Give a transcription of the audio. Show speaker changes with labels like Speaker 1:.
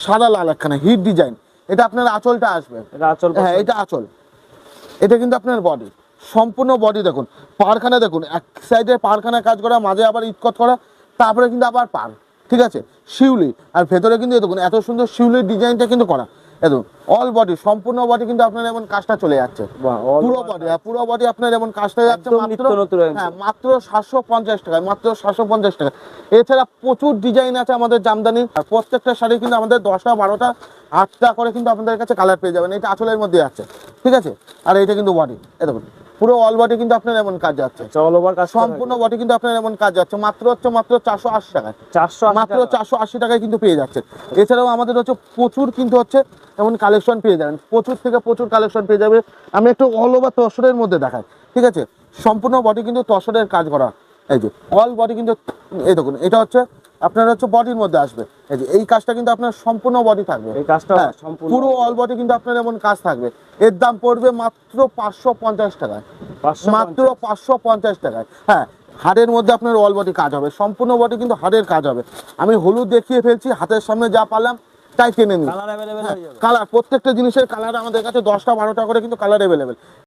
Speaker 1: সাদা লাল একখানা hit design. এটা আপনার আঁচলটা আসবে,
Speaker 2: এটা আঁচল,
Speaker 1: হ্যাঁ এটা আঁচল। এটা কিন্তু আপনার বডি, সম্পূর্ণ বডি দেখুন, পারখানা দেখুন, এক সাইডে পারখানা কাজ করা, মাঝে আবার ইটকট করা, তারপরে কিন্তু আবার পার, ঠিক আছে, শিউলি। আর ভেতরে কিন্তু দেখুন এত সুন্দর শিউলির ডিজাইনটা কিন্তু করা, দেখুন অল বডি, সম্পূর্ণ বডি কিন্তু আপনার এমন কাজটা চলে যাচ্ছে, পুরো বডি, পুরো বডি আপনার এমন কাজটা যাচ্ছে মাত্র, হ্যাঁ মাত্র 750 টাকায়, মাত্র 750 টাকা। এছাড়া প্রচুর ডিজাইন আছে আমাদের জামদানি, আর প্রত্যেকটা শাড়ি কিন্তু আমাদের 10টা 12টা 8টা করে কিন্তু আপনাদের কাছে কালার পেয়ে যাবেন। এটা আঁচলের মধ্যে আছে, ঠিক আছে। আর এটা কিন্তু বডি, এ দেখুন পুরো অল বডি কিন্তু আপনার এমন কাজ যাচ্ছে,
Speaker 2: অল ওভার কাজ,
Speaker 1: সম্পূর্ণ বডি কিন্তু আপনার এমন কাজ যাচ্ছে মাত্র 480 টাকায়,
Speaker 2: 480
Speaker 1: মাত্র 480 টাকায় কিন্তু পেয়ে যাচ্ছে। এছাড়াও আমাদের হচ্ছে প্রচুর কিন্তু হচ্ছে এমন কালেকশন পেয়ে যাবেন, প্রচুর থেকে প্রচুর কালেকশন পেয়ে যাবে। আমি একটু অল ওভার তসরের মধ্যে দেখাই, ঠিক আছে, সম্পূর্ণ বডি কিন্তু তসরের কাজ করা, এই যে অল বডি কিন্তু, এই দেখুন এটা হচ্ছে আপনার হচ্ছে বডির মধ্যে আসবে, এই যে এই কাজটা কিন্তু আপনার সম্পূর্ণ বডি থাকবে,
Speaker 2: এই কাজটা
Speaker 1: হ্যাঁ,
Speaker 2: সম্পূর্ণ
Speaker 1: পুরো অল বডি কিন্তু আপনার এমন কাজ থাকবে। এর দাম পড়বে মাত্র 550 টাকায়, মাত্র 550 টাকায়। হ্যাঁ, হাড়ের মধ্যে আপনার অল বডি কাজ হবে, সম্পূর্ণ বডি কিন্তু হাড়ের কাজ হবে। আমি হলুদ দেখিয়ে ফেলছি, হাতের সামনে যা পারলাম তাই কিনে নিন।
Speaker 2: কালার अवेलेबल হয়ে যাবে,
Speaker 1: কালার, প্রত্যেকটা জিনিসের কালার আমাদের কাছে 10টা 12টা করে কিন্তু কালার অ্যাভেলেবেল।